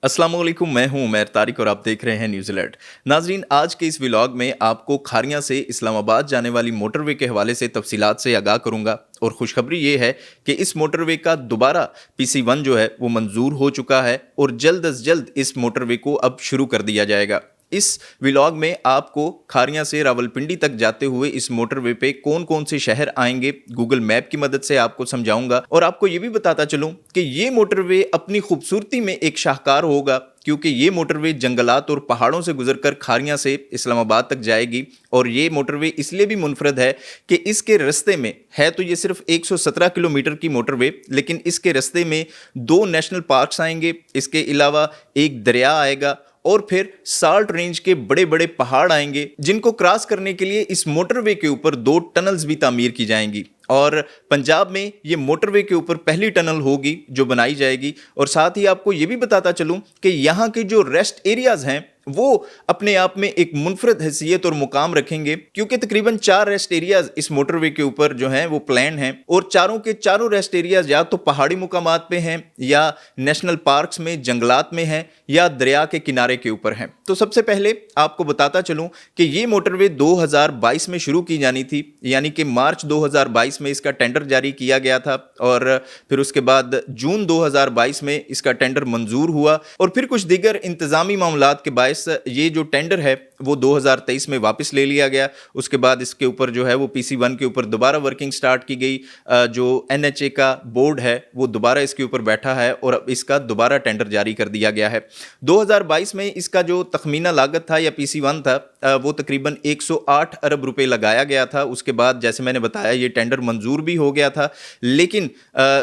अस्सलाम वालेकुम, मैं हूं उमैर तारिक और आप देख रहे हैं न्यूज़ अलर्ट। नाजरीन, आज के इस व्लॉग में आपको खारियां से इस्लामाबाद जाने वाली मोटरवे के हवाले से तफसीलात से आगाह करूंगा। और खुशखबरी ये है कि इस मोटरवे का दोबारा PC1 जो है वो मंजूर हो चुका है और जल्द अज जल्द इस मोटरवे को अब शुरू कर दिया जाएगा। इस व्लॉग में आपको खारियां से रावलपिंडी तक जाते हुए इस मोटरवे पे कौन कौन से शहर आएंगे गूगल मैप की मदद से आपको समझाऊंगा। और आपको ये भी बताता चलूं कि ये मोटरवे अपनी खूबसूरती में एक शाहकार होगा, क्योंकि ये मोटरवे जंगलात और पहाड़ों से गुजरकर खारियां से इस्लामाबाद तक जाएगी। और ये मोटरवे इसलिए भी मुनफरद है कि इसके रास्ते में है तो ये सिर्फ 117 किलोमीटर की मोटरवे, लेकिन इसके रास्ते में 2 नेशनल पार्क्स आएंगे, इसके अलावा एक दरिया आएगा और फिर साल्ट रेंज के बड़े बड़े पहाड़ आएंगे, जिनको क्रॉस करने के लिए इस मोटरवे के ऊपर 2 टनल्स भी तामीर की जाएंगी। और पंजाब में ये मोटरवे के ऊपर पहली टनल होगी जो बनाई जाएगी। और साथ ही आपको ये भी बताता चलूं कि यहाँ के जो रेस्ट एरियाज हैं वो अपने आप में एक मुनफरद हैसियत और मुकाम रखेंगे, क्योंकि तकरीबन 4 रेस्ट एरियाज इस मोटरवे के ऊपर जो हैं वो प्लान हैं। और चारों के चारों रेस्ट एरियाज या तो पहाड़ी मुकामात पे हैं, या नेशनल पार्क्स में, जंगलात में हैं, या दरिया के किनारे के ऊपर हैं। तो सबसे पहले आपको बताता चलूं कि ये मोटरवे 2022 में शुरू की जानी थी, यानी कि मार्च 2022 में इसका टेंडर जारी किया गया था। और फिर उसके बाद जून 2022 में इसका टेंडर मंजूर हुआ। और फिर कुछ दीगर इंतजामी मामलात के बायस ये जो टेंडर है वो 2023 में वापस ले लिया गया। उसके बाद इसके ऊपर जो है वो PC1 के ऊपर दोबारा वर्किंग स्टार्ट की गई। जो NHA का बोर्ड है वो दोबारा इसके ऊपर बैठा है और अब इसका दोबारा टेंडर जारी कर दिया गया है। 2022 में इसका जो तखमीना लागत था या PC1 था वो तकरीबन 108 अरब रुपए लगाया गया था। उसके बाद जैसे मैंने बताया ये टेंडर मंजूर भी हो गया था, लेकिन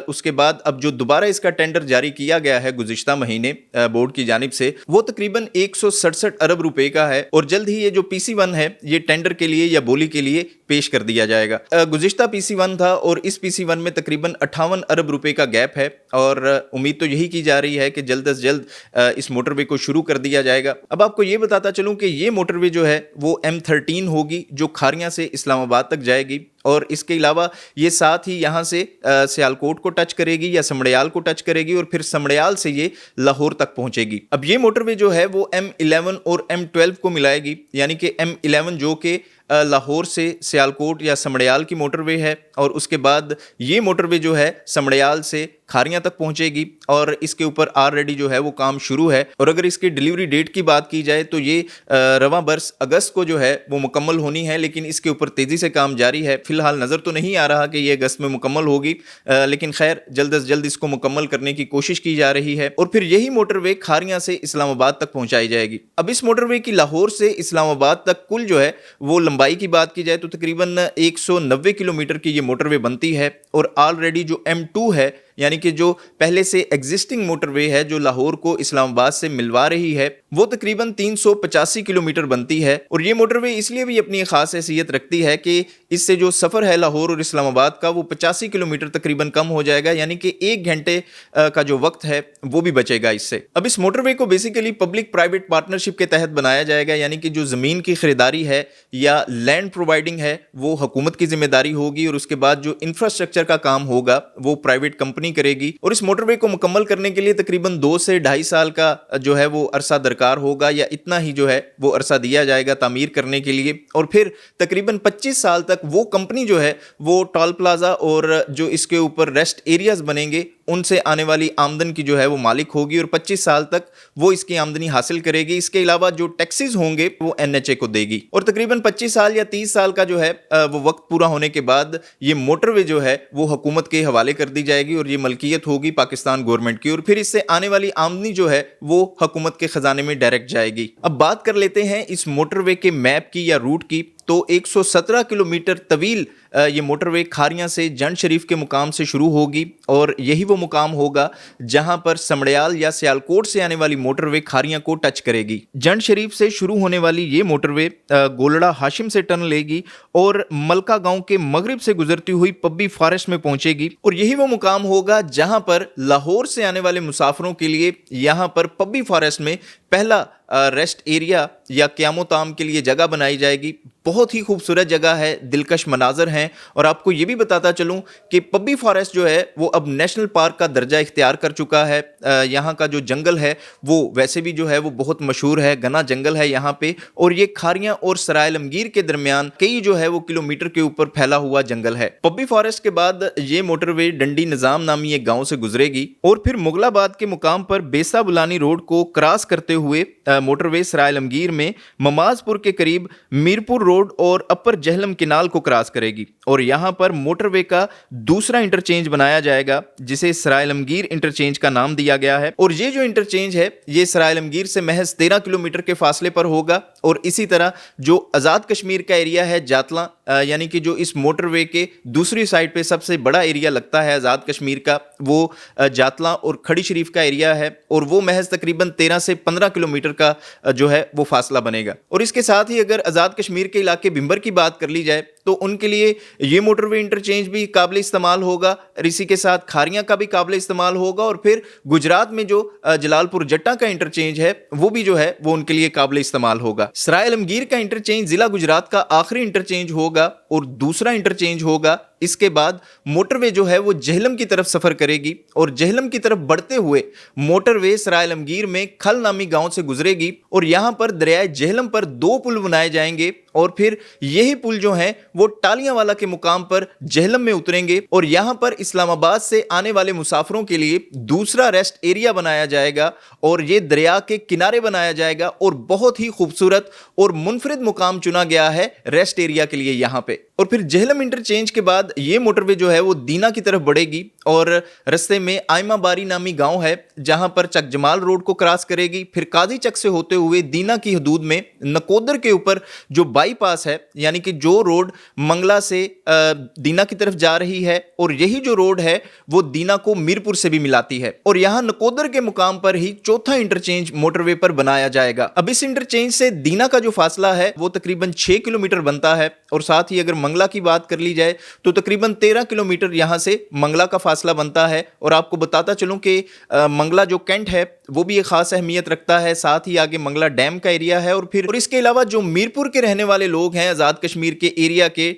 उसके बाद अब जो दोबारा इसका टेंडर जारी किया गया है गुज़िश्ता महीने बोर्ड की जानिब से, वो तकरीबन 167 अरब रुपए का है। और जल्द ही ये जो PC1 है ये टेंडर के लिए या बोली के लिए पेश कर दिया जाएगा। गुज़िश्ता PC1 था और इस PC1 में तकरीबन 58 अरब रुपए का गैप है। और उम्मीद तो यही की जा रही है कि जल्द से जल्द इस मोटरवे को शुरू कर दिया जाएगा। अब आपको ये बताता चलूं कि ये मोटरवे जो है वो M13 होगी जो खारियां से इस्लामाबाद तक जाएगी। और इसके अलावा ये साथ ही यहाँ से सियालकोट को टच करेगी या समड़याल को टच करेगी और फिर समड़याल से ये लाहौर तक पहुंचेगी। अब ये मोटरवे जो है वो M11 और M12 को मिलाएगी, यानी कि M11 जो कि लाहौर से सियालकोट या समड़याल की मोटरवे है, और उसके बाद ये मोटरवे जो है समड़याल से खारियां तक पहुंचेगी। और इसके ऊपर ऑलरेडी जो है वो काम शुरू है। और अगर इसकी डिलीवरी डेट की बात की जाए तो ये रवां बरस अगस्त को जो है वो मुकम्मल होनी है, लेकिन इसके ऊपर तेज़ी से काम जारी है। फिलहाल नज़र तो नहीं आ रहा कि ये अगस्त में मुकम्मल होगी, लेकिन खैर जल्द से जल्द इसको मुकम्मल करने की कोशिश की जा रही है। और फिर यही मोटरवे खारियां से इस्लामाबाद तक पहुंचाई जाएगी। अब इस मोटरवे की लाहौर से इस्लामाबाद तक कुल जो है वो लंबाई की बात की जाए तो तकरीबन 190 किलोमीटर की ये मोटरवे बनती है। और ऑलरेडी जो M2 है, यानी कि जो पहले से एग्जिस्टिंग मोटरवे है जो लाहौर को इस्लामाबाद से मिलवा रही है, वो तकरीबन 385 किलोमीटर बनती है। और ये मोटरवे इसलिए भी अपनी खास हैसियत रखती है कि इससे जो सफ़र है लाहौर और इस्लामाबाद का वो 85 किलोमीटर तकरीबन कम हो जाएगा, यानी कि 1 घंटे का जो वक्त है वो भी बचेगा इससे। अब इस मोटरवे को बेसिकली पब्लिक प्राइवेट पार्टनरशिप के तहत बनाया जाएगा, यानी कि जो ज़मीन की खरीदारी है या लैंड प्रोवाइडिंग है वो हुकूमत की जिम्मेदारी होगी, और उसके बाद जो इंफ्रास्ट्रक्चर का काम होगा वो प्राइवेट कंपनी करेगी। और इस मोटरवे को मुकम्मल करने के लिए तकरीबन 2 से 2.5 साल का जो है वो अरसा दरकार होगा, या इतना ही जो है वो अरसा दिया जाएगा तामीर करने के लिए। और फिर तकरीबन 25 साल तक वो कंपनी जो है वो टोल प्लाजा और जो इसके ऊपर रेस्ट एरियाज बनेंगे उनसे आने वाली आमदन की जो है वो मालिक होगी, और 25 साल तक वो इसकी आमदनी हासिल करेगी। इसके अलावा जो टैक्सेस होंगे वो NHA को देगी। और तकरीबन 25 साल या 30 साल का जो है वो वक्त पूरा होने के बाद ये मोटरवे जो है वो हुकूमत के हवाले कर दी जाएगी और ये मलकियत होगी पाकिस्तान गवर्नमेंट की। और फिर इससे आने वाली आमदनी जो है वो हुकूमत के खजाने में डायरेक्ट जाएगी। अब बात कर लेते हैं इस मोटरवे के मैप की या रूट की। तो 117 किलोमीटर तवील ये मोटरवे खारियां से जंड शरीफ के मुकाम से शुरू होगी, और यही वो मुकाम होगा जहां पर समड़याल या सियालकोट से आने वाली मोटरवे खारियां को टच करेगी। जंड शरीफ से शुरू होने वाली ये मोटरवे गोलड़ा हाशिम से टर्न लेगी और मलका गांव के मगरिब से गुजरती हुई पब्बी फॉरेस्ट में पहुंचेगी। और यही वो मुकाम होगा जहां पर लाहौर से आने वाले मुसाफिरों के लिए यहां पर पब्बी फॉरेस्ट में पहला रेस्ट एरिया या क़याम ताम के लिए जगह बनाई जाएगी। बहुत ही खूबसूरत जगह है, दिलकश मनाजर हैं। और आपको ये भी बताता चलूँ कि पब्बी फॉरेस्ट जो है वो अब नेशनल पार्क का दर्जा इख्तियार कर चुका है। यहाँ का जो जंगल है वो वैसे भी जो है वो बहुत मशहूर है, घना जंगल है यहाँ पे। और ये खारियाँ और सराय आलमगीर के दरमियान कई जो है वो किलोमीटर के ऊपर फैला हुआ जंगल है। पब्बी फॉरेस्ट के बाद ये मोटरवे डंडी निज़ाम नामी एक गाँव से गुजरेगी और फिर मुगलाबाद के मुकाम पर बेसा बुलानी रोड को क्रॉस करते हुए मोटरवे सराय आलमगीर में ममाजपुर के करीब मीरपुर रोड और अपर जहलम किनाल को क्रॉस करेगी। और यहाँ पर मोटरवे का दूसरा इंटरचेंज बनाया जाएगा जिसे सराय आलमगीर इंटरचेंज का नाम दिया गया है। और ये जो इंटरचेंज है ये सराय आलमगीर से महज 13 किलोमीटर के फासले पर होगा। और इसी तरह जो आज़ाद कश्मीर का एरिया है जातला, यानी कि जो इस मोटरवे के दूसरी साइड पे सबसे बड़ा एरिया लगता है आज़ाद कश्मीर का, वो जातला और खड़ी शरीफ का एरिया है। और वो महज तकरीबन 13 से 15 किलोमीटर का जो है वो फासला बनेगा। और इसके साथ ही अगर आज़ाद कश्मीर के इलाके बिम्बर की बात कर ली जाए तो उनके लिए ये मोटरवे इंटरचेंज भी काबिल इस्तेमाल होगा। और इसी के साथ खारियाँ का भी काबिल इस्तेमाल होगा। और फिर गुजरात में जो जलालपुर जट्टा का इंटरचेंज है वो भी जो है वो उनके लिए काबिल इस्तेमाल होगा। सराय आलमगीर का इंटरचेंज जिला गुजरात का आखिरी इंटरचेंज होगा और दूसरा इंटरचेंज होगा। इसके बाद मोटरवे जो है वो जहलम की तरफ सफर करेगी और जहलम की तरफ बढ़ते हुए मोटरवे सराय आलमगीर में खल नामी गांव से गुजरेगी। और यहां पर दरियाए जहलम पर 2 पुल बनाए जाएंगे और फिर यही पुल जो हैं वो टालियांवाला के मुकाम पर जहलम में उतरेंगे। और यहां पर इस्लामाबाद से आने वाले मुसाफिरों के लिए दूसरा रेस्ट एरिया बनाया जाएगा और ये दरिया के किनारे बनाया जाएगा। और बहुत ही खूबसूरत और मुनफरिद मुकाम चुना गया है रेस्ट एरिया के लिए यहां पे। और फिर जहलम इंटरचेंज के बाद ये मोटरवे जो है वो दीना की तरफ बढ़ेगी और रस्ते में आयमा बारी नामी गांव है जहां पर चक जमाल रोड को क्रॉस करेगी। फिर काजी चक से होते हुए दीना की हदूद में नकोदर के ऊपर जो बाईपास है, यानी कि जो रोड मंगला से दीना की तरफ जा रही है और यही जो रोड है वो दीना को मीरपुर से भी मिलाती है। और यहां नकोदर के मुकाम पर ही चौथा इंटरचेंज मोटरवे पर बनाया जाएगा। अब इस इंटरचेंज से दीना का जो फासला है वो तकरीबन 6 किलोमीटर बनता है। और साथ ही अगर मंगला की बात कर ली जाए तो तकरीबन 13 किलोमीटर यहां से मंगला का फासला बनता है। और आपको बताता चलूं कि मंगला जो कैंट है वो भी एक खास अहमियत रखता है। साथ ही आगे मंगला डैम का एरिया है। और इसके अलावा जो मीरपुर के रहने वाले लोग हैं आज़ाद कश्मीर के एरिया के,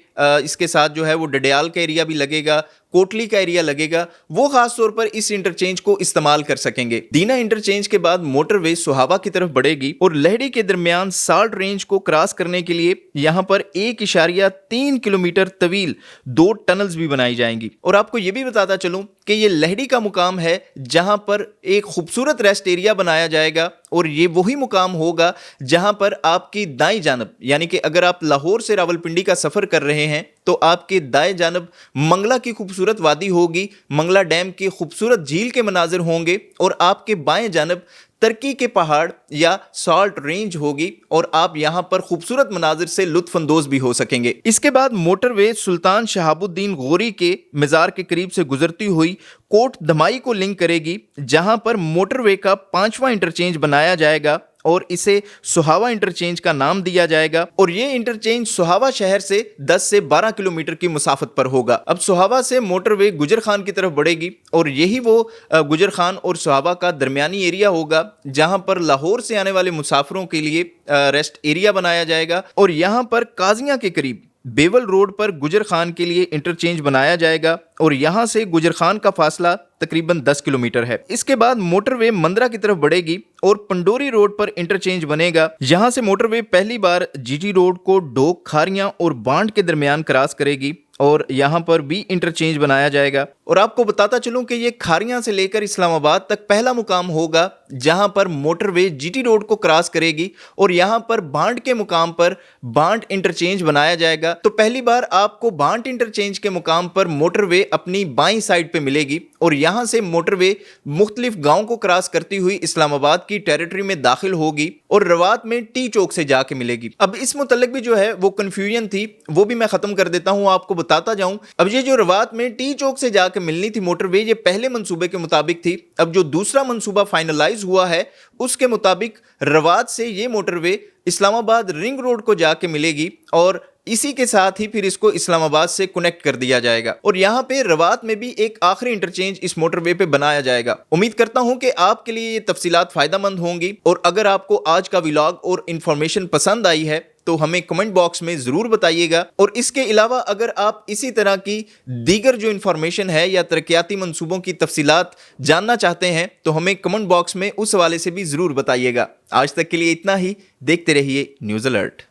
इसके साथ जो है वो डडियाल का एरिया भी लगेगा, कोटली का एरिया लगेगा, वो खास तौर पर इस इंटरचेंज को इस्तेमाल कर सकेंगे। दीना इंटरचेंज के बाद मोटरवे सुहावा की तरफ बढ़ेगी और लहड़ी के दरमियान साल्ट रेंज को क्रॉस करने के लिए यहां पर 1.3 किलोमीटर तवील 2 टनल्स भी बनाई जाएंगी। और आपको यह भी बताता चलूं कि ये लहड़ी का मुकाम है जहां पर एक खूबसूरत रेस्ट एरिया बनाया जाएगा। और ये वही मुकाम होगा जहां पर आपकी दाईं जानब, यानी कि अगर आप लाहौर से रावलपिंडी का सफर कर रहे हैं तो आपके दाएं जानब मंगला की खूबसूरत वादी होगी, मंगला डैम की खूबसूरत झील के मनाजिर होंगे और आपके बाएं जानब तरकी के पहाड़ या साल्ट रेंज होगी और आप यहां पर खूबसूरत मनाजिर से लुत्फ अंदोज भी हो सकेंगे। इसके बाद मोटरवे सुल्तान शहाबुद्दीन गोरी के मज़ार के करीब से गुजरती हुई कोट धमाई को लिंक करेगी जहां पर मोटरवे का 5वां इंटरचेंज बनाया जाएगा और इसे सुहावा इंटरचेंज का नाम दिया जाएगा। और ये इंटरचेंज सुहावा शहर से 10 से 12 किलोमीटर की मुसाफत पर होगा। अब सुहावा से मोटरवे गुजर खान की तरफ बढ़ेगी और यही वो गुजर खान और सुहावा का दरमियानी एरिया होगा जहां पर लाहौर से आने वाले मुसाफिरों के लिए रेस्ट एरिया बनाया जाएगा। और यहां पर काजियां के करीब बेवल रोड पर गुजर खान के लिए इंटरचेंज बनाया जाएगा और यहां से गुजर खान का फासला तकरीबन 10 किलोमीटर है। इसके बाद मोटरवे मंदरा की तरफ बढ़ेगी और पंडोरी रोड पर इंटरचेंज बनेगा। यहां से मोटरवे पहली बार जीटी रोड को डोक, खारियां और बांड के दरमियान क्रॉस करेगी और यहां पर भी इंटरचेंज बनाया जाएगा। और आपको बताता चलूं कि ये खारियां से लेकर इस्लामाबाद तक पहला मुकाम होगा जहां पर मोटरवे जीटी रोड को क्रॉस करेगी और यहां पर बांड के मुकाम पर बांड इंटरचेंज बनाया जाएगा। तो पहली बार आपको बांड इंटरचेंज के मुकाम पर मोटरवे अपनी बाईं साइड पे मिलेगी और यहां से मोटरवे मुख्तलिफ गांव को क्रॉस करती हुई इस्लामाबाद की टेरिटरी में दाखिल होगी और रवात में टी चौक से जाके मिलेगी। अब इस मुतल्लिक भी जो है वो कंफ्यूजन थी, वो भी मैं खत्म कर देता हूं, आपको बताता जाऊं। अब ये जो रवात में टी चौक से जाके मिलनी थी मोटरवे, ये पहले मंसूबे के मुताबिक थी। अब जो दूसरा मंसूबा फाइनलाइज हुआ है उसके मुताबिक रवात से ये मोटरवे इस्लामाबाद रिंग रोड को जाके मिलेगी और इसी के साथ ही फिर इसको इस्लामाबाद से कनेक्ट कर दिया जाएगा और यहाँ पे रवात में भी एक आखिरी इंटरचेंज इस मोटरवे पे बनाया जाएगा। उम्मीद करता हूँ कि आपके लिए ये तफसीलात फायदेमंद होंगी और अगर आपको आज का व्लॉग और इन्फॉर्मेशन पसंद आई है तो हमें कमेंट बॉक्स में ज़रूर बताइएगा। और इसके अलावा अगर आप इसी तरह की दीगर जो इन्फॉर्मेशन है या तरक्याती मंसूबों की तफसीलात जानना चाहते हैं तो हमें कमेंट बॉक्स में उस हवाले से भी ज़रूर बताइएगा। आज तक के लिए इतना ही। देखते रहिए न्यूज़ अलर्ट।